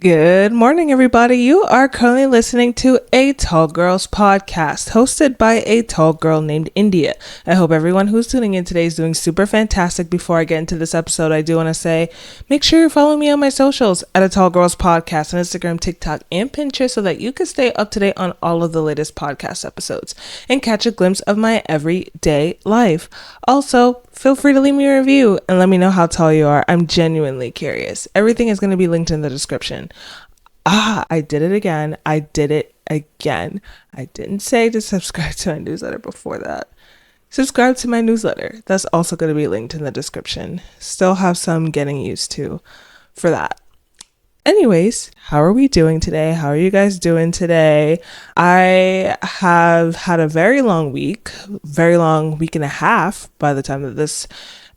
Good morning, everybody. You are currently listening to a Tall Girls podcast hosted by a tall girl named India. I hope everyone who's tuning in today is doing super fantastic. Before I get into this episode, I do want to say make sure you follow me on my socials at a Tall Girls podcast on Instagram, TikTok, and Pinterest so that you can stay up to date on all of the latest podcast episodes and catch a glimpse of my everyday life. Also, feel free to leave me a review and let me know how tall you are. I'm genuinely curious. Everything is going to be linked in the description. I did it again. I did it again. I didn't say to subscribe to my newsletter before that. Subscribe to my newsletter. That's also going to be linked in the description. Still have some getting used to for that. Anyways, how are we doing today? How are you guys doing today? I have had a very long week and a half by the time that this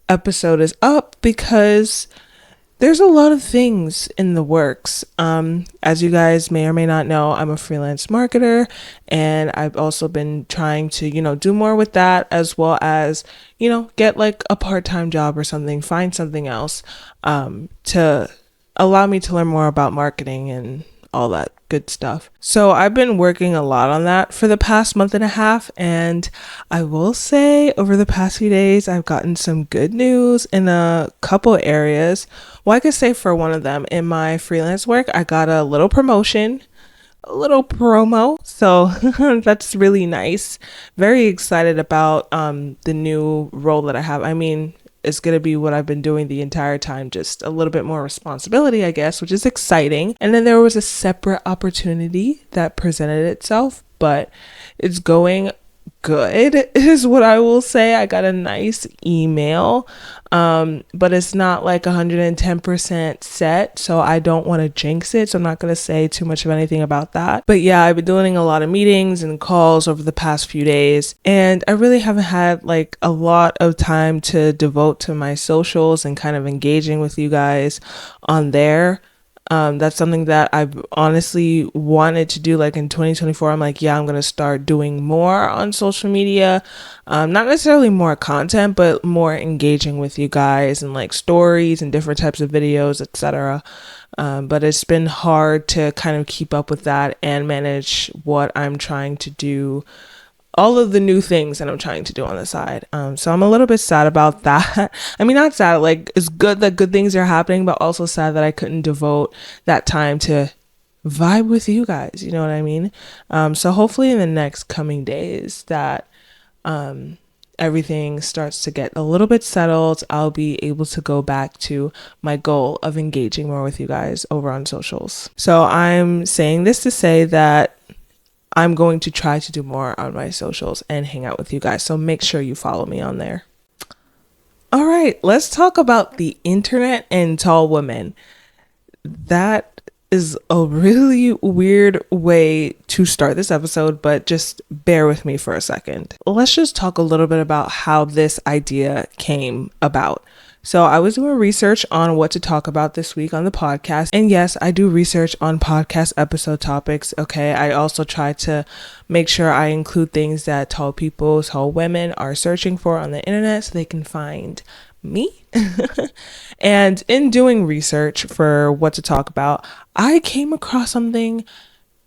episode is up because there's a lot of things in the works. As you guys may or may not know, I'm a freelance marketer and I've also been trying to, do more with that as well as, get like a part-time job or something, find something else to allow me to learn more about marketing and all that good stuff. So I've been working a lot on that for the past month and a half, and I will say over the past few days I've gotten some good news in a couple areas. Well, I could say for one of them, in my freelance work I got a little promotion, a little promo, so that's really nice. Very excited about the new role that I have. I mean, it's going to be what I've been doing the entire time, just a little bit more responsibility, I guess, which is exciting. And then there was a separate opportunity that presented itself, but it's going good is what I will say. I got a nice email, but it's not like 110% set, so I don't want to jinx it, so I'm not going to say too much of anything about that. But yeah, I've been doing a lot of meetings and calls over the past few days, and I really haven't had like a lot of time to devote to my socials and kind of engaging with you guys on there. That's something that I've honestly wanted to do, like in 2024. I'm like, yeah, I'm going to start doing more on social media. Not necessarily more content, but more engaging with you guys and like stories and different types of videos, etc. But it's been hard to kind of keep up with that and manage what I'm trying to do, all of the new things that I'm trying to do on the side. So I'm a little bit sad about that. I mean, not sad, like it's good that good things are happening, but also sad that I couldn't devote that time to vibe with you guys. You know what I mean? So hopefully in the next coming days that everything starts to get a little bit settled, I'll be able to go back to my goal of engaging more with you guys over on socials. So I'm saying this to say that I'm going to try to do more on my socials and hang out with you guys. So make sure you follow me on there. All right, let's talk about the internet and tall women. That is a really weird way to start this episode, but just bear with me for a second. Let's just talk a little bit about how this idea came about. So I was doing research on what to talk about this week on the podcast. And yes, I do research on podcast episode topics. Okay. I also try to make sure I include things that tall people, tall women are searching for on the internet so they can find me. And in doing research for what to talk about, I came across something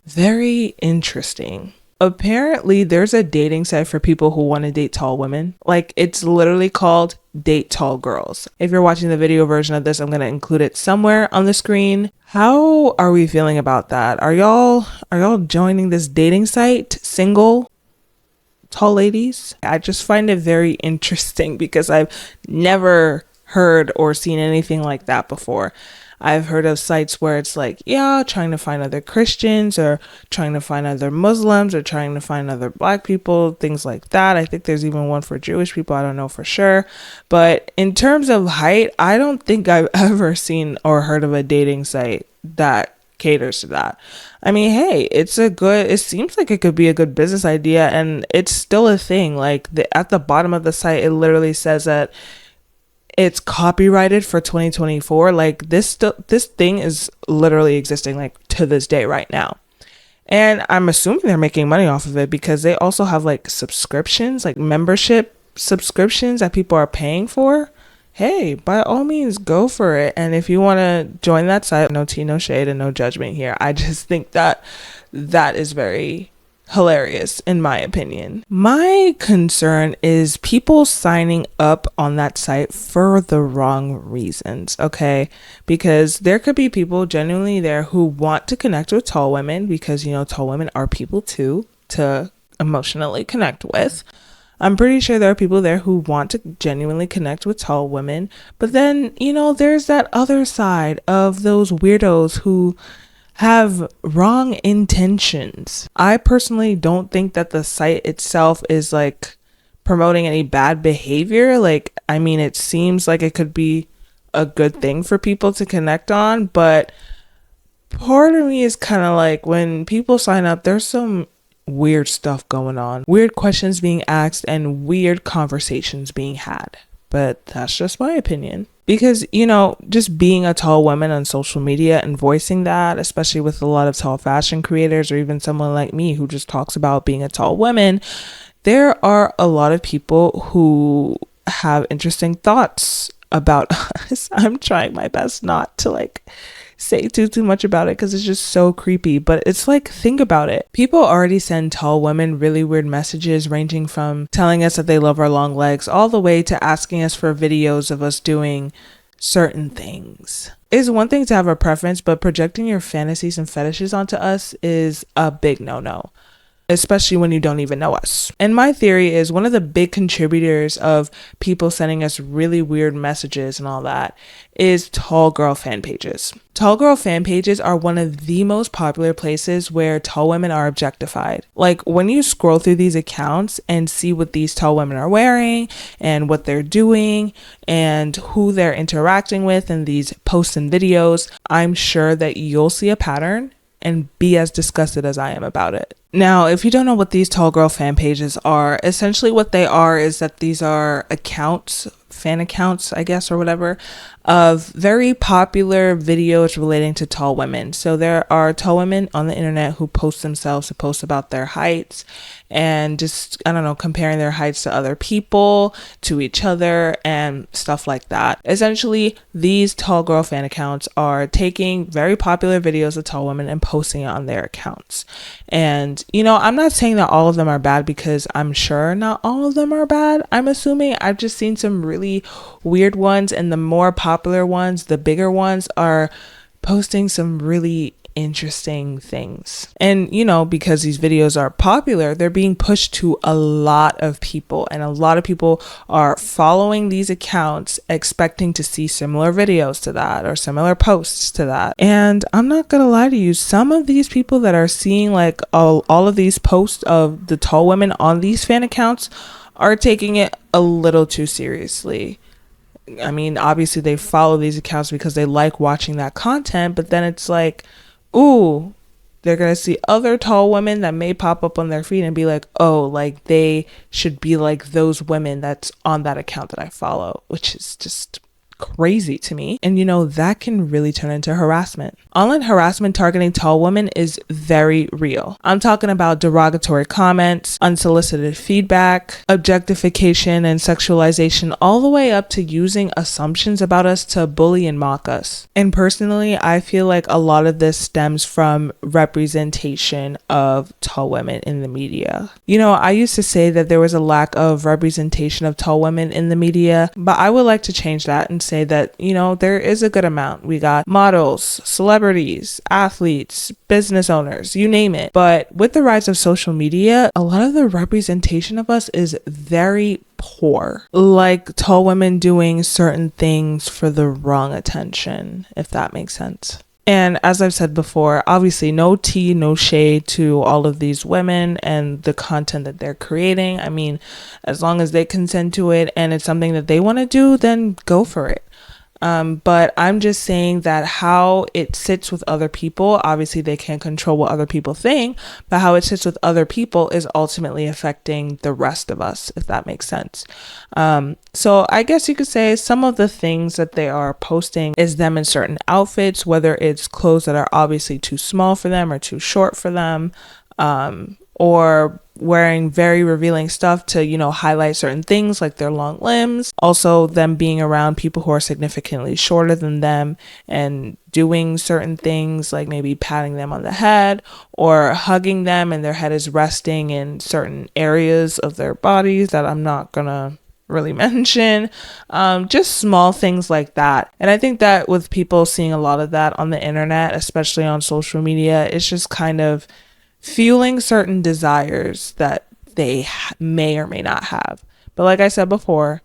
very interesting. Apparently, there's a dating site for people who want to date tall women. Like, it's literally called Date Tall Girls. If you're watching the video version of this, I'm going to include it somewhere on the screen. How are we feeling about that? Are y'all joining this dating site? Single tall ladies? I just find it very interesting because I've never heard or seen anything like that before. I've heard of sites where it's like, yeah, trying to find other Christians or trying to find other Muslims or trying to find other Black people, things like that. I think there's even one for Jewish people. I don't know for sure. But in terms of height, I don't think I've ever seen or heard of a dating site that caters to that. I mean, hey, it seems like it could be a good business idea, and it's still a thing. Like at the bottom of the site, it literally says that it's copyrighted for 2024. Like this thing is literally existing like to this day right now. And I'm assuming they're making money off of it because they also have like subscriptions, like membership subscriptions that people are paying for. hey, by all means, go for it. And if you want to join that site, no tea, no shade, and no judgment here. I just think that that is very hilarious in my opinion. My concern is people signing up on that site for the wrong reasons, okay? Because there could be people genuinely there who want to connect with tall women because, tall women are people too to emotionally connect with. I'm pretty sure there are people there who want to genuinely connect with tall women, but then, there's that other side of those weirdos who have wrong intentions. I personally don't think that the site itself is like promoting any bad behavior. It seems like it could be a good thing for people to connect on, but part of me is kind of like when people sign up, there's some weird stuff going on, weird questions being asked and weird conversations being had. But that's just my opinion. Because, just being a tall woman on social media and voicing that, especially with a lot of tall fashion creators or even someone like me who just talks about being a tall woman, there are a lot of people who have interesting thoughts about us. I'm trying my best not to say too much about it because it's just so creepy, but it's think about it. People already send tall women really weird messages ranging from telling us that they love our long legs all the way to asking us for videos of us doing certain things. It's one thing to have a preference, but projecting your fantasies and fetishes onto us is a big no-no, especially when you don't even know us. And my theory is one of the big contributors of people sending us really weird messages and all that is tall girl fan pages. Tall girl fan pages are one of the most popular places where tall women are objectified. When you scroll through these accounts and see what these tall women are wearing and what they're doing and who they're interacting with in these posts and videos, I'm sure that you'll see a pattern and be as disgusted as I am about it. Now, if you don't know what these tall girl fan pages are, essentially what they are is that these are accounts, fan accounts, I guess, or whatever, of very popular videos relating to tall women. So there are tall women on the internet who post themselves to post about their heights and just, comparing their heights to other people, to each other, and stuff like that. Essentially, these tall girl fan accounts are taking very popular videos of tall women and posting it on their accounts. And, I'm not saying that all of them are bad because I'm sure not all of them are bad. I'm assuming I've just seen some really weird ones, and the more popular ones, the bigger ones, are posting some really interesting things. And because these videos are popular, they're being pushed to a lot of people, and a lot of people are following these accounts expecting to see similar videos to that or similar posts to that. And I'm not gonna lie to you, some of these people that are seeing all of these posts of the tall women on these fan accounts are taking it a little too seriously. Obviously they follow these accounts because they like watching that content, but then it's ooh, they're going to see other tall women that may pop up on their feed and be they should be like those women that's on that account that I follow, which is just crazy to me. And that can really turn into harassment. Online harassment targeting tall women is very real. I'm talking about derogatory comments, unsolicited feedback, objectification and sexualization, all the way up to using assumptions about us to bully and mock us. And personally, I feel like a lot of this stems from representation of tall women in the media. I used to say that there was a lack of representation of tall women in the media, but I would like to change that and say that, there is a good amount. We got models, celebrities, athletes, business owners, you name it. But with the rise of social media, a lot of the representation of us is very poor. Tall women doing certain things for the wrong attention, if that makes sense. And as I've said before, obviously no tea, no shade to all of these women and the content that they're creating. As long as they consent to it and it's something that they want to do, then go for it. But I'm just saying that how it sits with other people, obviously they can't control what other people think, but how it sits with other people is ultimately affecting the rest of us, if that makes sense. So I guess you could say some of the things that they are posting is them in certain outfits, whether it's clothes that are obviously too small for them or too short for them. or wearing very revealing stuff to, highlight certain things like their long limbs. Also, them being around people who are significantly shorter than them and doing certain things like maybe patting them on the head or hugging them and their head is resting in certain areas of their bodies that I'm not gonna really mention. Just small things like that. And I think that with people seeing a lot of that on the internet, especially on social media, it's just kind of fueling certain desires that they may or may not have. But like I said before,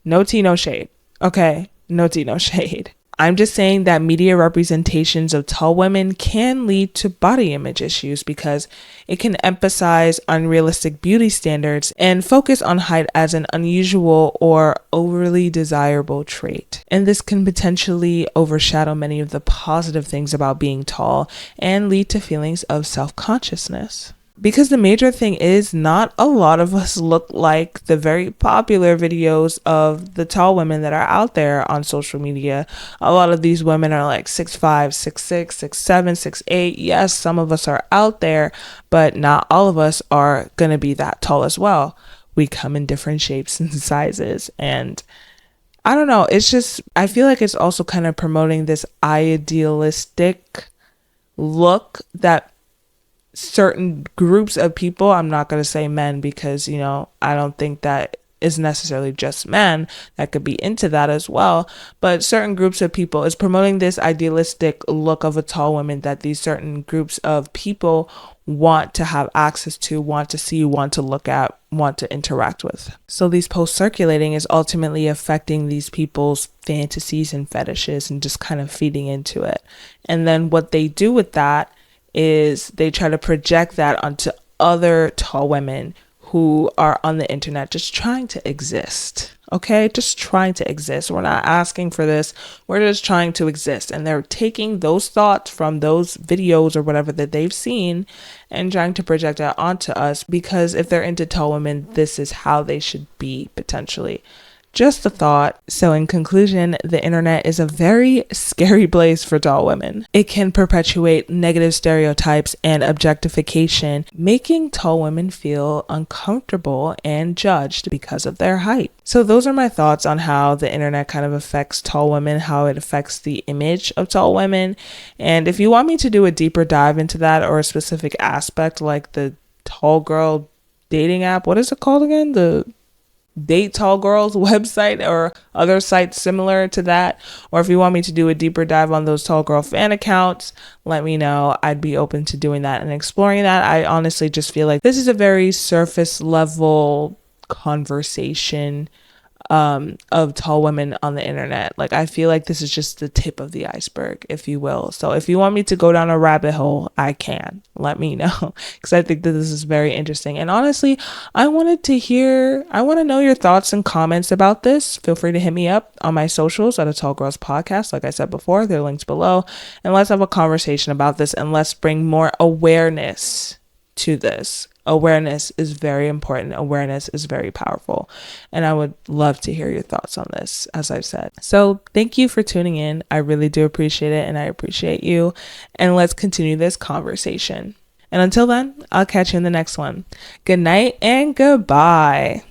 no tea, no shade. Okay? No tea, no shade. I'm just saying that media representations of tall women can lead to body image issues because it can emphasize unrealistic beauty standards and focus on height as an unusual or overly desirable trait. And this can potentially overshadow many of the positive things about being tall and lead to feelings of self-consciousness. Because the major thing is, not a lot of us look like the very popular videos of the tall women that are out there on social media. A lot of these women are like 6'5", 6'6", 6'7", 6'8". Yes, some of us are out there, but not all of us are going to be that tall as well. We come in different shapes and sizes. And I don't know, it's just, I feel like it's also kind of promoting this idealistic look that certain groups of people, I'm not going to say men because, I don't think that is necessarily just men that could be into that as well, but certain groups of people is promoting this idealistic look of a tall woman that these certain groups of people want to have access to, want to see, want to look at, want to interact with. So these posts circulating is ultimately affecting these people's fantasies and fetishes and just kind of feeding into it. And then what they do with that is they try to project that onto other tall women who are on the internet just trying to exist. Okay, just trying to exist. We're not asking for this. We're just trying to exist. And they're taking those thoughts from those videos or whatever that they've seen and trying to project that onto us because if they're into tall women, this is how they should be potentially. Just a thought. So in conclusion, the internet is a very scary place for tall women. It can perpetuate negative stereotypes and objectification, making tall women feel uncomfortable and judged because of their height. So those are my thoughts on how the internet kind of affects tall women, how it affects the image of tall women. And if you want me to do a deeper dive into that or a specific aspect like the tall girl dating app, what is it called again? The Date Tall Girls website or other sites similar to that, or if you want me to do a deeper dive on those tall girl fan accounts, let me know. I'd be open to doing that and exploring that. I honestly just feel like this is a very surface level conversation of tall women on the internet. Like, I feel like this is just the tip of the iceberg, if you will. So if you want me to go down a rabbit hole, I can. Let me know, because I think that this is very interesting. And honestly, I want to know your thoughts and comments about this. Feel free to hit me up on my socials at A Tall Girls Podcast. Like I said before, they're linked below. And let's have a conversation about this and let's bring more awareness to this. Awareness is very important. Awareness is very powerful. And I would love to hear your thoughts on this, as I've said. So thank you for tuning in. I really do appreciate it. And I appreciate you. And let's continue this conversation. And until then, I'll catch you in the next one. Good night and goodbye.